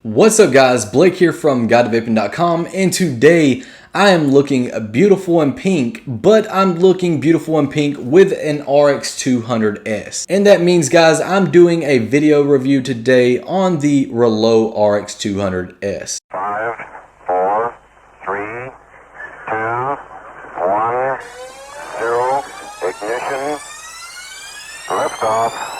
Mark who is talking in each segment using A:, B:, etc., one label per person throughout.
A: What's up guys, Blake here from GuideToVaping.com, and today I am looking beautiful in pink, but I'm looking beautiful in pink with an RX200S. And that means guys, I'm doing a video review today on the Reuleaux RX200S.
B: 5, 4, 3, 2, 1, 0, ignition, liftoff.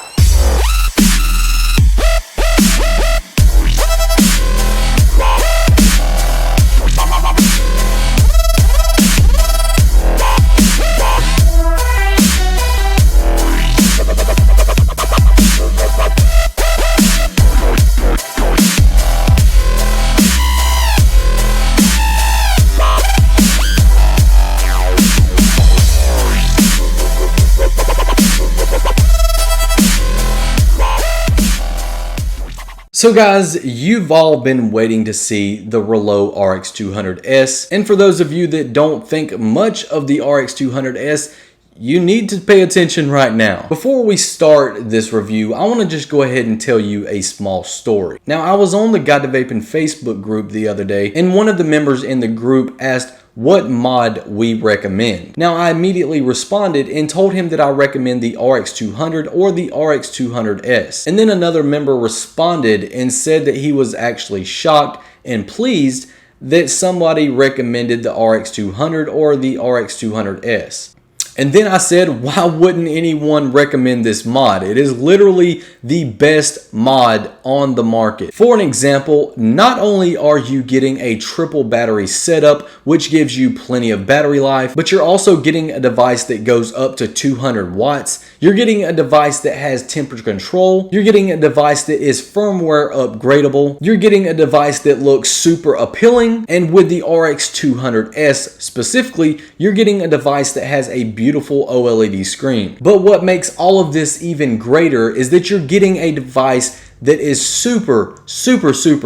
A: So guys, you've all been waiting to see the Reuleaux RX200S, and for those of you that don't think much of the RX200S, you need to pay attention right now. Before we start this review, I want to just go ahead and tell you a small story. Now, I was on the GuideToVaping Facebook group the other day, and one of the members in the group asked what mod we recommend. Now, I immediately responded and told him that I recommend the RX200 or the RX200S. And then another member responded and said that he was actually shocked and pleased that somebody recommended the RX200 or the RX200S. And then I said, why wouldn't anyone recommend this mod? It is literally the best mod on the market. For an example, not only are you getting a triple battery setup, which gives you plenty of battery life, but you're also getting a device that goes up to 200 watts. You're getting a device that has temperature control. You're getting a device that is firmware upgradable. You're getting a device that looks super appealing. And with the RX200S specifically, you're getting a device that has a beautiful OLED screen. But what makes all of this even greater is that you're getting a device that is super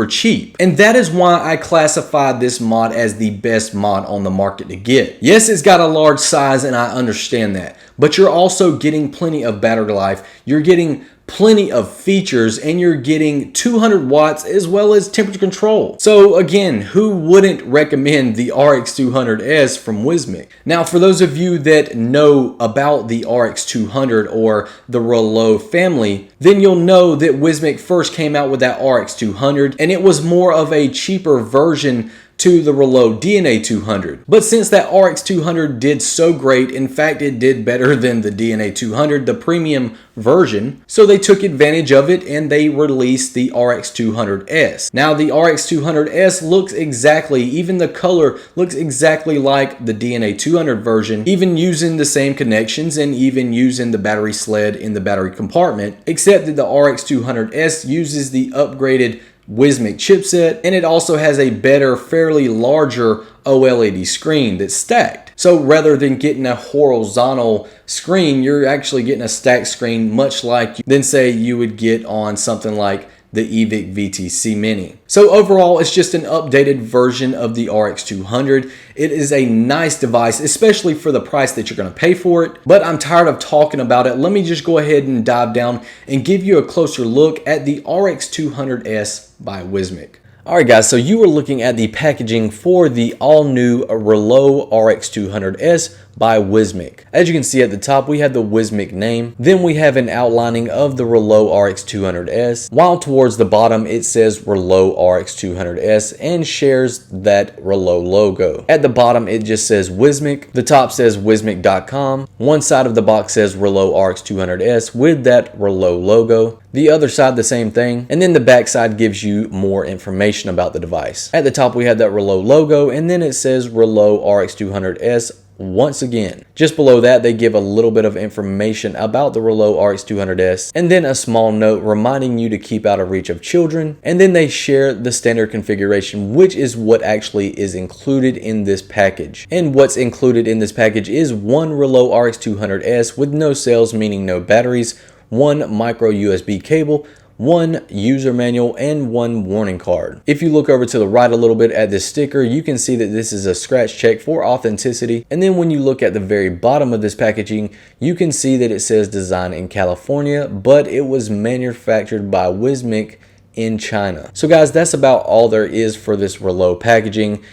A: cheap. And that is why I classify this mod as the best mod on the market to get. Yes, it's got a large size and I understand that, but you're also getting plenty of battery life. You're getting plenty of features, and you're getting 200 watts as well as temperature control. So again, who wouldn't recommend the RX200S from Wismec? Now, for those of you that know about the RX200 or the Reuleaux family, then you'll know that Wismec first came out with that RX200, and it was more of a cheaper version to the Reuleaux DNA 200. But since that RX200 did so great, in fact it did better than the DNA 200, the premium version, so they took advantage of it and they released the RX200S. Now the RX200S looks exactly, even the color looks exactly like the DNA 200 version, even using the same connections and even using the battery sled in the battery compartment, except that the RX200S uses the upgraded Wismec chipset, and it also has a better, fairly larger OLED screen that's stacked. So rather than getting a horizontal screen, you're actually getting a stacked screen, much like than say you would get on something like the EVIC VTC Mini. So overall, it's just an updated version of the RX200. It is a nice device, especially for the price that you're going to pay for it. But I'm tired of talking about it. Let me just go ahead and dive down and give you a closer look at the RX200S by Wismec. Alright guys, so you are looking at the packaging for the all-new Reuleaux RX200S by Wismec. As you can see at the top, we have the Wismec name. Then we have an outlining of the Reuleaux RX200S, while towards the bottom it says Reuleaux RX200S and shares that Reuleaux logo. At the bottom it just says Wismec. The top says Wismec.com. One side of the box says Reuleaux RX200S with that Reuleaux logo. The other side the same thing, and then the back side gives you more information about the device. At the top we have that Reuleaux logo, and then it says Reuleaux RX200S once again. Just below that they give a little bit of information about the Reuleaux RX200S, and then a small note reminding you to keep out of reach of children, and then they share the standard configuration, which is what actually is included in this package. And what's included in this package is one Reuleaux RX200S with no cells, meaning no batteries, one micro USB cable, one user manual, and one warning card. If you look over to the right a little bit at this sticker, you can see that this is a scratch check for authenticity. And then when you look at the very bottom of this packaging, you can see that it says designed in California, but it was manufactured by Wismec in China. So guys, that's about all there is for this Reuleaux packaging.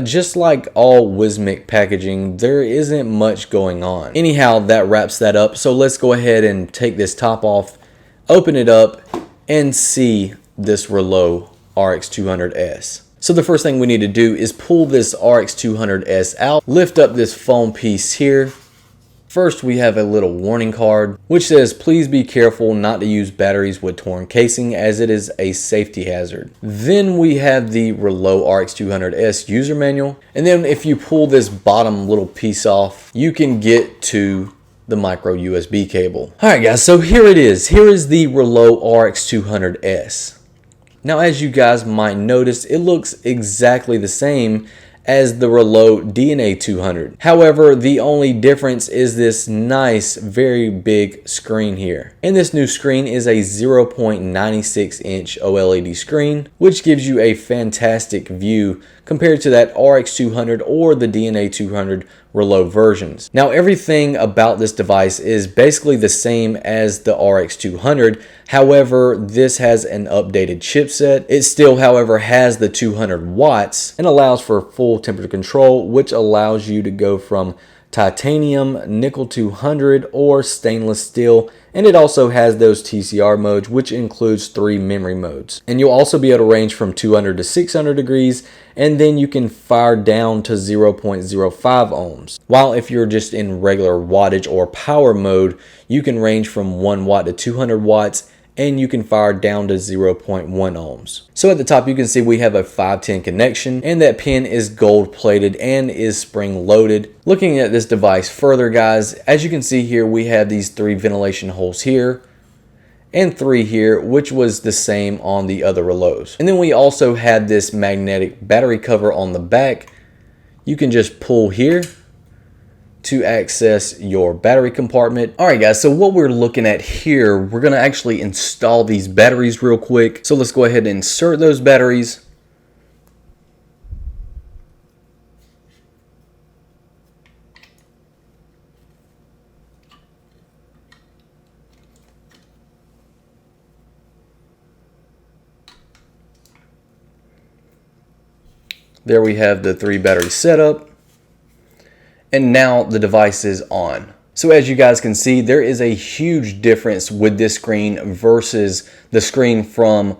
A: Just like all Wismec packaging, there isn't much going on. Anyhow, that wraps that up. So let's go ahead and take this top off, open it up, and see this Reuleaux RX200S. So the first thing we need to do is pull this RX200S out, lift up this foam piece here. First, we have a little warning card which says please be careful not to use batteries with torn casing as it is a safety hazard. Then we have the Reuleaux RX200S user manual, and then if you pull this bottom little piece off, you can get to the micro USB cable. Alright guys, so here it is. Here is the Reuleaux RX200S. Now as you guys might notice, it looks exactly the same as the Reuleaux DNA 200. However, the only difference is this nice, very big screen here. And this new screen is a 0.96 inch OLED screen, which gives you a fantastic view compared to that RX200 or the DNA 200 Reuleaux versions. Now everything about this device is basically the same as the RX200. However, this has an updated chipset. It still, however, has the 200 watts and allows for full temperature control, which allows you to go from titanium, nickel 200, or stainless steel. And it also has those TCR modes, which includes 3 memory modes. And you'll also be able to range from 200 to 600 degrees, and then you can fire down to 0.05 ohms. While if you're just in regular wattage or power mode, you can range from 1 watt to 200 watts, and you can fire down to 0.1 ohms. So at the top you can see we have a 510 connection, and that pin is gold plated and is spring loaded. Looking at this device further guys, as you can see here we have these 3 ventilation holes here and 3 here, which was the same on the other Reuleaux. And then we also had this magnetic battery cover on the back. You can just pull here to access your battery compartment. Alright guys, so what we're looking at here, we're going to actually install these batteries real quick. So let's go ahead and insert those batteries. There we have the 3 batteries set up. And now the device is on. So as you guys can see, there is a huge difference with this screen versus the screen from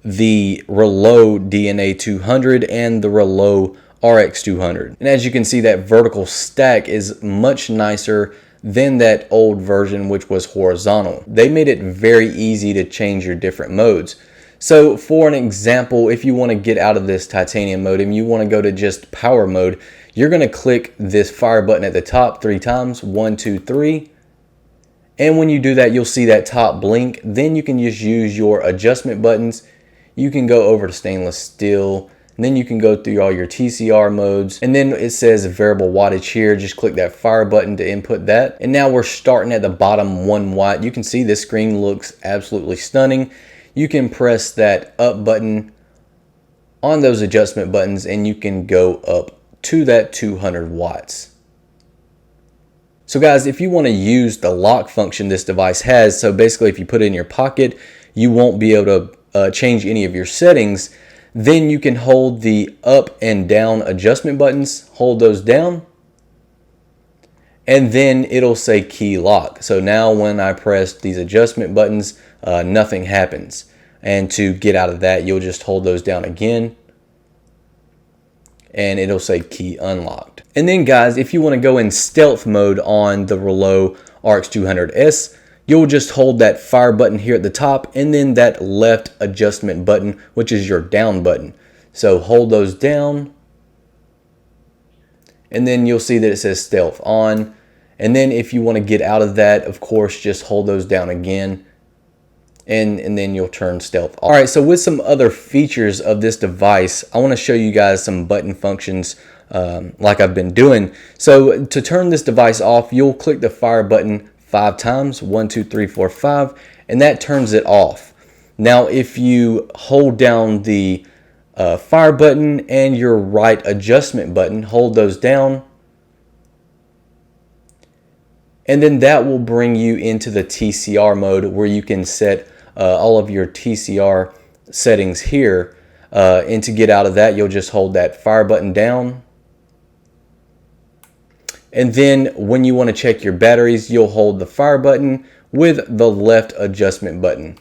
A: the Reuleaux DNA 200 and the Reuleaux RX200. And as you can see, that vertical stack is much nicer than that old version, which was horizontal. They made it very easy to change your different modes. So for an example, if you want to get out of this titanium mode and you want to go to just power mode, you're going to click this fire button at the top 3 times, 1, 2, 3. And when you do that, you'll see that top blink. Then you can just use your adjustment buttons. You can go over to stainless steel. And then you can go through all your TCR modes. And then it says variable wattage here. Just click that fire button to input that. And now we're starting at the bottom 1 watt. You can see this screen looks absolutely stunning. You can press that up button on those adjustment buttons and you can go up to that 200 watts. So guys, if you want to use the lock function this device has, so basically if you put it in your pocket, you won't be able to change any of your settings, then you can hold the up and down adjustment buttons, hold those down, and then it'll say key lock. So now when I press these adjustment buttons, nothing happens. And to get out of that, you'll just hold those down again, and it'll say key unlocked. And then guys, if you want to go in stealth mode on the Reuleaux RX200S, you'll just hold that fire button here at the top and then that left adjustment button, which is your down button. So hold those down and then you'll see that it says stealth on. And then if you want to get out of that, of course, just hold those down again. And then you'll turn stealth off. All right, so with some other features of this device, I want to show you guys some button functions like I've been doing. So to turn this device off, you'll click the fire button 5 times, 1, 2, 3, 4, 5, and that turns it off. Now, if you hold down the fire button and your right adjustment button, hold those down, and then that will bring you into the TCR mode where you can set all of your TCR settings here. And to get out of that, you'll just hold that fire button down. And then when you want to check your batteries, you'll hold the fire button with the left adjustment button.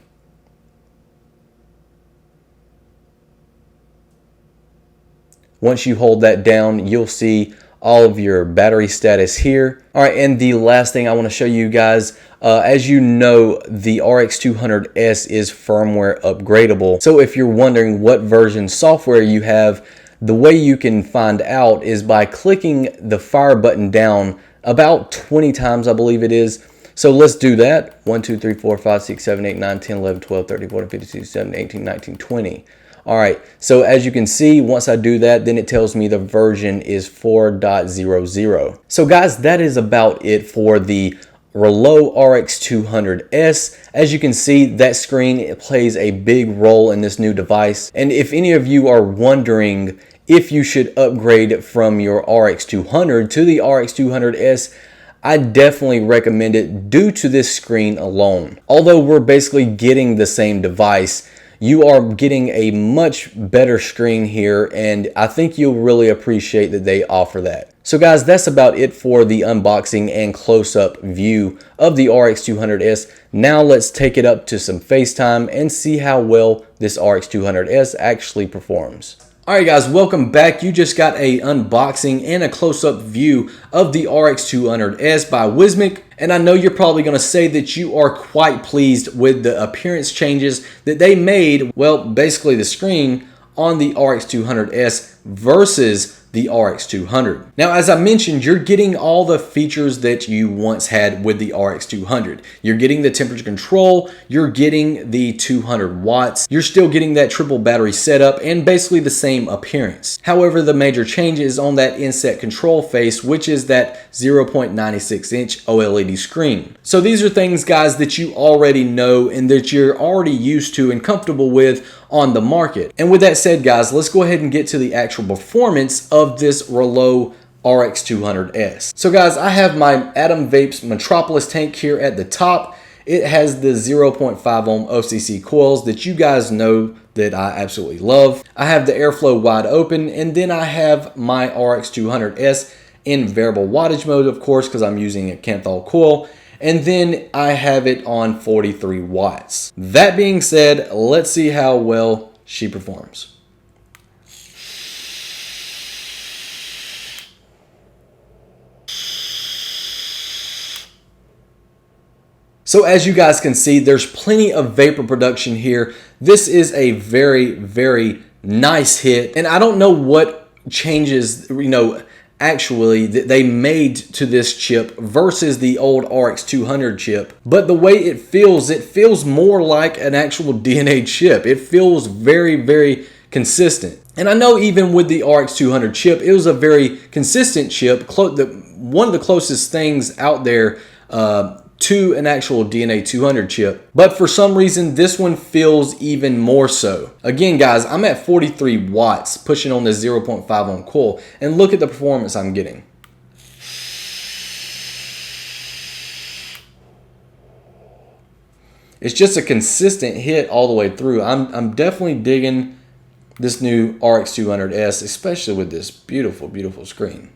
A: Once you hold that down, you'll see all of your battery status here. All right, and the last thing I want to show you guys, as you know, the RX200S is firmware upgradable. So if you're wondering what version software you have, the way you can find out is by clicking the fire button down about 20 times, I believe it is. So let's do that. 1, 2, 3, 4, 5, 6, 7, 8, 9, 10, 11, 12, 13, 14, 15, 16, 17, 18, 19, 20. All right, so as you can see, once I do that, then it tells me the version is 4.00. So guys, that is about it for the Reuleaux RX200S. As you can see, that screen, it plays a big role in this new device. And if any of you are wondering if you should upgrade from your RX200 to the RX200S, I definitely recommend it due to this screen alone. Although we're basically getting the same device, you are getting a much better screen here, and I think you'll really appreciate that they offer that. So guys, that's about it for the unboxing and close-up view of the RX200S. Now let's take it up to some FaceTime and see how well this RX200S actually performs. Alright guys, welcome back. You just got a unboxing and a close-up view of the RX200S by Wismec, and I know you're probably going to say that you are quite pleased with the appearance changes that they made, well, basically the screen on the RX200S versus the RX200. Now, as I mentioned, you're getting all the features that you once had with the RX200. You're getting the temperature control, you're getting the 200 watts, you're still getting that triple battery setup, and basically the same appearance. However, the major change is on that inset control face, which is that 0.96 inch OLED screen. So these are things, guys, that you already know and that you're already used to and comfortable with on the market. And with that said, guys, let's go ahead and get to the actual performance of this Reuleaux RX200S. So guys, I have my Atom Vapes Metropolis tank here at the top. It has the 0.5 ohm OCC coils that you guys know that I absolutely love. I have the airflow wide open, and then I have my RX200S in variable wattage mode, of course, because I'm using a Canthal coil. And then I have it on 43 watts. That being said, let's see how well she performs. So as you guys can see, there's plenty of vapor production here. This is a very, very nice hit. And I don't know what changes, actually that they made to this chip versus the old RX200 chip, but the way it feels more like an actual DNA chip. It feels very, very consistent. And I know even with the RX200 chip, it was a very consistent chip, one of the closest things out there to an actual DNA 200 chip. But for some reason, this one feels even more so. Again, guys, I'm at 43 watts pushing on this 0.5 ohm coil, and look at the performance I'm getting. It's just a consistent hit all the way through. I'm definitely digging this new RX200S, especially with this beautiful, beautiful screen.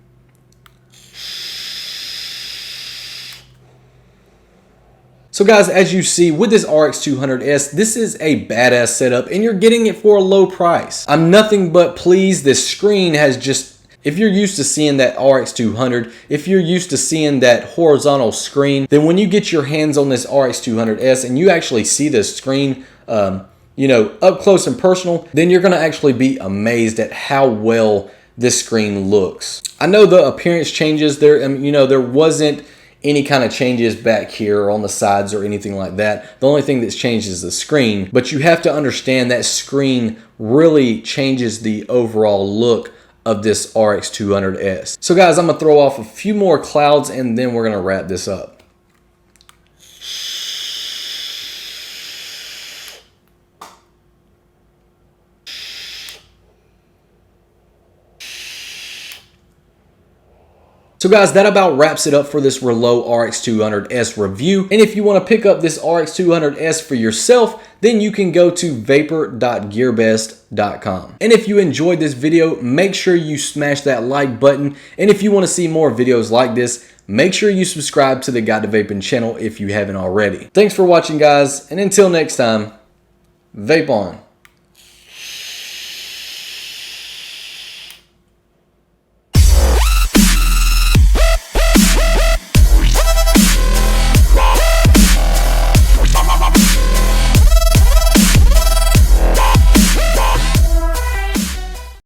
A: So guys, as you see with this RX200S, this is a badass setup and you're getting it for a low price. I'm nothing but pleased. This screen has just, if you're used to seeing that RX200, if you're used to seeing that horizontal screen, then when you get your hands on this RX200S and you actually see this screen, up close and personal, then you're gonna actually be amazed at how well this screen looks. I know the appearance changes there, there wasn't any kind of changes back here or on the sides or anything like that. The only thing that's changed is the screen, but you have to understand that screen really changes the overall look of this RX200S. So guys, I'm gonna throw off a few more clouds and then we're gonna wrap this up. So So guys, that about wraps it up for this Reuleaux RX200S review. And if you want to pick up this RX200S for yourself, then you can go to vapor.gearbest.com. And if you enjoyed this video, make sure you smash that like button. And if you want to see more videos like this, make sure you subscribe to the GuideToVaping channel if you haven't already. Thanks for watching, guys, and until next time, vape on.